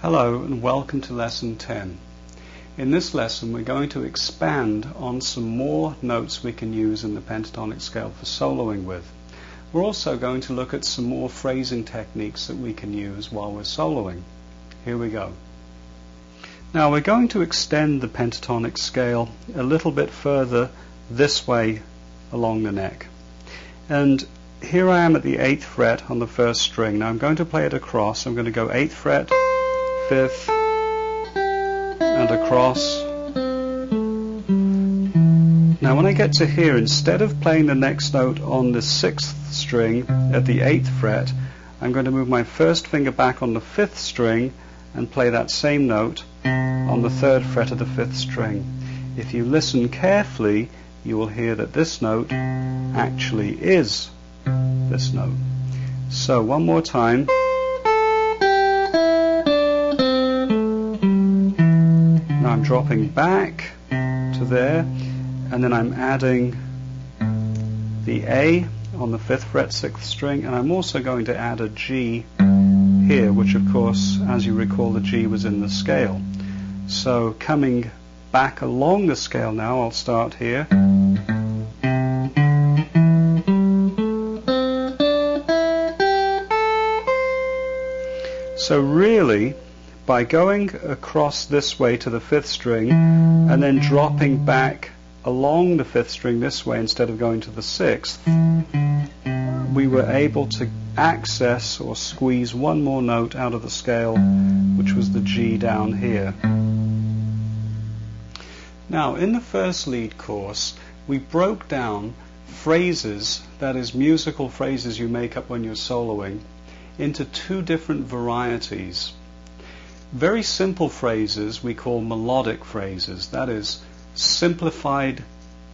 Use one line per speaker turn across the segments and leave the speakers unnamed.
Hello and welcome to Lesson 10. In this lesson we're going to expand on some more notes we can use in the pentatonic scale for soloing with. We're also going to look at some more phrasing techniques that we can use while we're soloing. Here we go. Now we're going to extend the pentatonic scale a little bit further this way along the neck. And here I am at the 8th fret on the first string. Now I'm going to play it across. I'm going to go 8th fret, 5th, and across. Now when I get to here, instead of playing the next note on the 6th string at the 8th fret, I'm going to move my first finger back on the 5th string and play that same note on the 3rd fret of the 5th string. If you listen carefully, you will hear that this note actually is this note. So one more time. Now I'm dropping back to there, and then I'm adding the A on the 5th fret 6th string, and I'm also going to add a G here, which of course, as you recall, the G was in the scale. So coming back along the scale now, I'll start here. So really, by going across this way to the 5th string and then dropping back along the 5th string this way instead of going to the 6th, we were able to access or squeeze one more note out of the scale, which was the G down here. Now, in the first lead course, we broke down phrases, that is, musical phrases you make up when you're soloing, into two different varieties. Very simple phrases we call melodic phrases, that is, simplified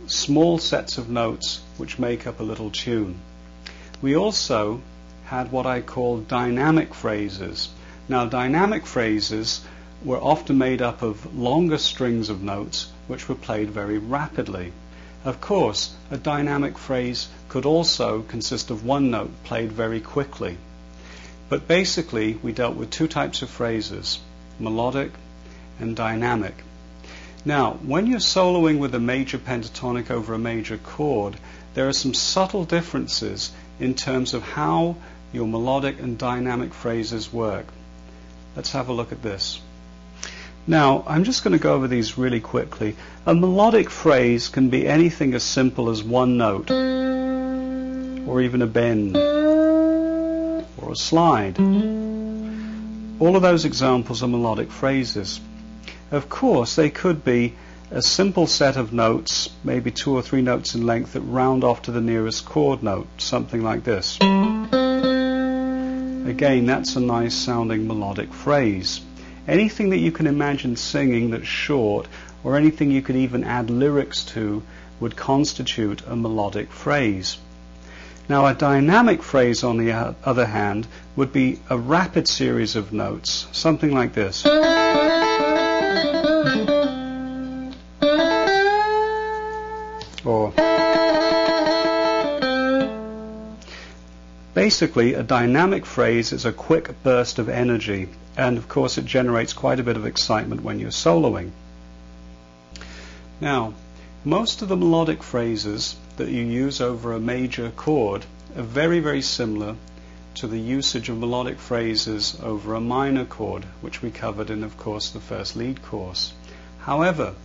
small sets of notes which make up a little tune. We also had what I call dynamic phrases. Now, dynamic phrases were often made up of longer strings of notes which were played very rapidly. Of course, a dynamic phrase could also consist of one note played very quickly. But basically, we dealt with two types of phrases, melodic and dynamic. Now, when you're soloing with a major pentatonic over a major chord, there are some subtle differences in terms of how your melodic and dynamic phrases work. Let's have a look at this. Now, I'm just going to go over these really quickly. A melodic phrase can be anything as simple as one note, or even a bend, or a slide. All of those examples are melodic phrases. Of course, they could be a simple set of notes, maybe 2 or 3 notes in length, that round off to the nearest chord note, something like this. Again, that's a nice sounding melodic phrase. Anything that you can imagine singing that's short, or anything you could even add lyrics to, would constitute a melodic phrase. Now, a dynamic phrase, on the other hand, would be a rapid series of notes, something like this. Or basically, a dynamic phrase is a quick burst of energy, and of course it generates quite a bit of excitement when you're soloing. Now, most of the melodic phrases that you use over a major chord are very, very similar to the usage of melodic phrases over a minor chord, which we covered in, of course, the first lead course. However,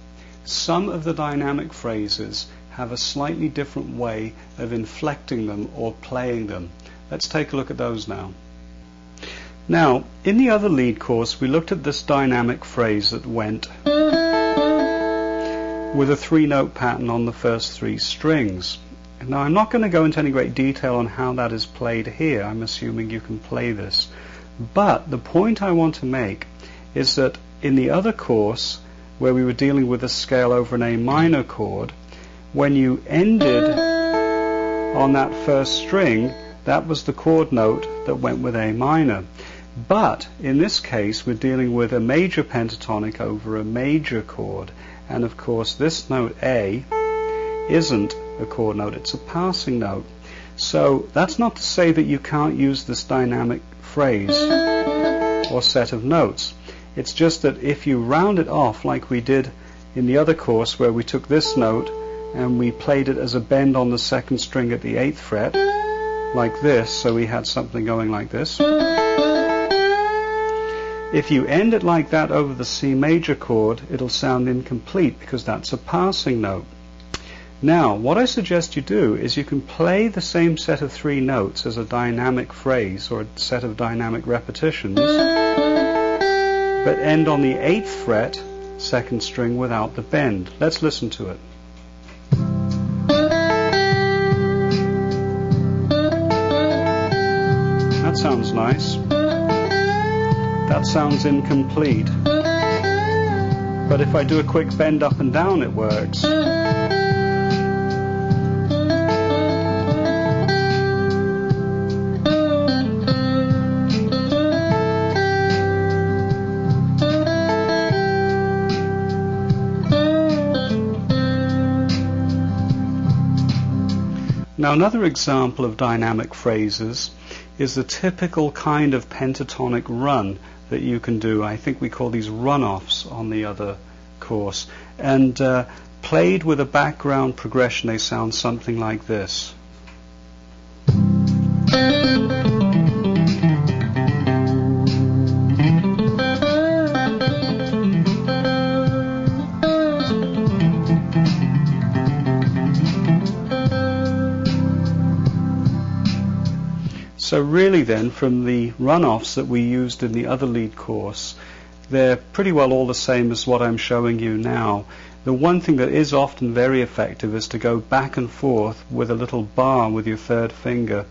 some of the dynamic phrases have a slightly different way of inflecting them or playing them. Let's take a look at those now. Now, in the other lead course, we looked at this dynamic phrase that went with a 3-note pattern on the first 3 strings. Now, I'm not going to go into any great detail on how that is played here. I'm assuming you can play this. But the point I want to make is that in the other course, where we were dealing with a scale over an A minor chord, when you ended on that first string, that was the chord note that went with A minor. But in this case, we're dealing with a major pentatonic over a major chord, and of course this note A isn't a chord note, it's a passing note. So that's not to say that you can't use this dynamic phrase or set of notes. It's just that if you round it off like we did in the other course where we took this note and we played it as a bend on the second string at the 8th fret, like this, so we had something going like this. If you end it like that over the C major chord, it'll sound incomplete because that's a passing note. Now, what I suggest you do is you can play the same set of 3 notes as a dynamic phrase or a set of dynamic repetitions, but end on the 8th fret, second string without the bend. Let's listen to it. That sounds nice. That sounds incomplete. But if I do a quick bend up and down, it works. Now, another example of dynamic phrases is the typical kind of pentatonic run that you can do. I think we call these run-offs on the other course. And played with a background progression, they sound something like this. So really then, from the run-offs that we used in the other lead course, they're pretty well all the same as what I'm showing you now. The one thing that is often very effective is to go back and forth with a little bar with your 3rd finger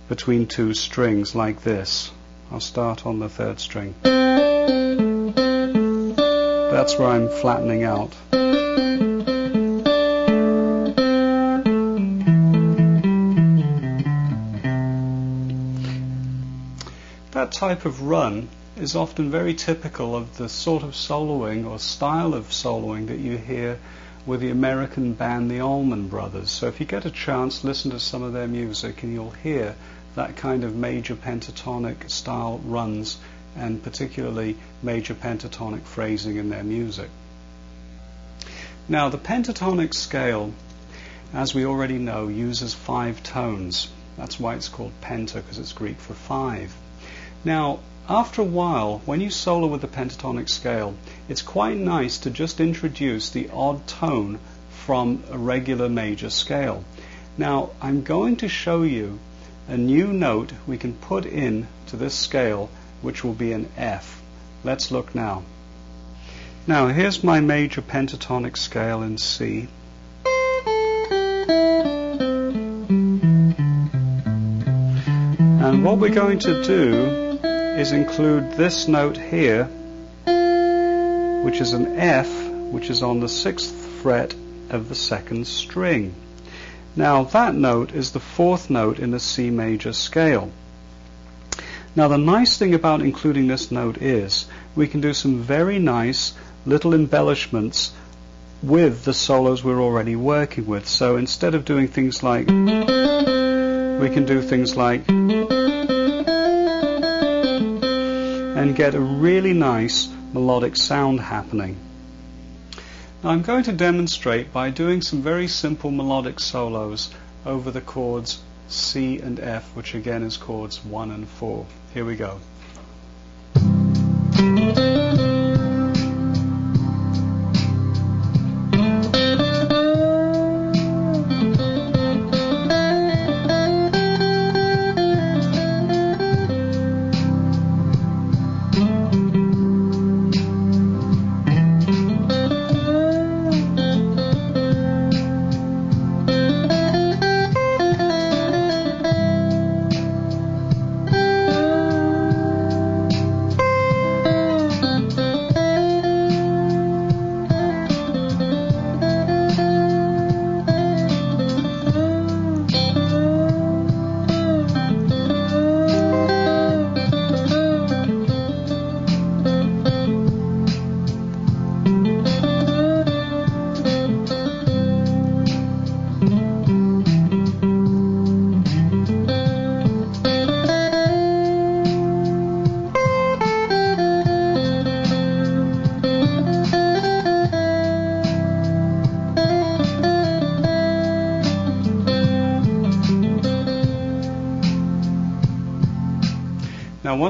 between 2 strings like this. I'll start on the 3rd string. That's where I'm flattening out. That type of run is often very typical of the sort of soloing or style of soloing that you hear with the American band the Allman Brothers. So if you get a chance, listen to some of their music and you'll hear that kind of major pentatonic style runs, and particularly major pentatonic phrasing in their music. Now, the pentatonic scale, as we already know, uses 5 tones. That's why it's called penta, because it's Greek for 5. Now, after a while, when you solo with the pentatonic scale, it's quite nice to just introduce the odd tone from a regular major scale. Now, I'm going to show you a new note we can put in to this scale, which will be an F. Let's look now. Now, here's my major pentatonic scale in C. And what we're going to do is include this note here, which is an F, which is on the 6th fret of the 2nd string. Now, that note is the 4th note in the C major scale. Now, the nice thing about including this note is we can do some very nice little embellishments with the solos we're already working with. So instead of doing things like, we can do things like, and get a really nice melodic sound happening. Now, I'm going to demonstrate by doing some very simple melodic solos over the chords C and F, which again is chords 1 and 4. Here we go.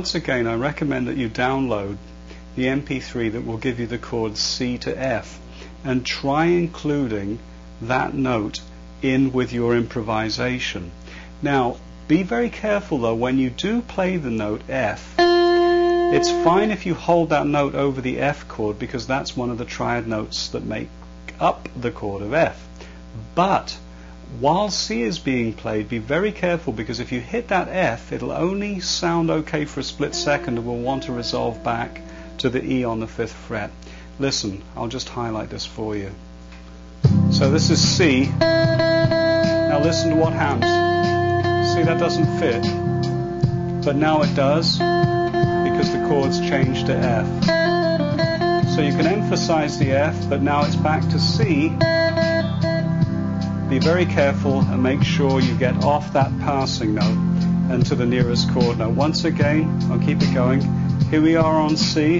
once again, I recommend that you download the MP3 that will give you the chords C to F, and try including that note in with your improvisation. Now, be very careful though, when you do play the note F, it's fine if you hold that note over the F chord, because that's one of the triad notes that make up the chord of F. But while C is being played, be very careful, because if you hit that F, it'll only sound okay for a split second and will want to resolve back to the E on the 5th fret. Listen, I'll just highlight this for you. So this is C. Now listen to what happens. See, that doesn't fit, but now it does, because the chords change to F. So you can emphasize the F, but now it's back to C. Be very careful and make sure you get off that passing note and to the nearest chord note. Once again, I'll keep it going. Here we are on C.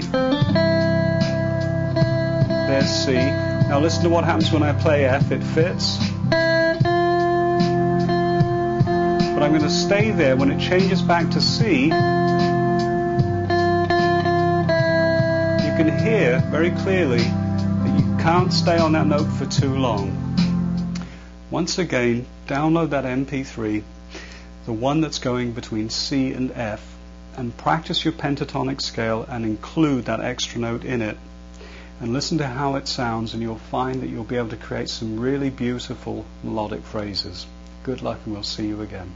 There's C. Now listen to what happens when I play F. It fits. But I'm going to stay there. When it changes back to C, you can hear very clearly that you can't stay on that note for too long. Once again, download that MP3, the one that's going between C and F, and practice your pentatonic scale and include that extra note in it. And listen to how it sounds, and you'll find that you'll be able to create some really beautiful melodic phrases. Good luck, and we'll see you again.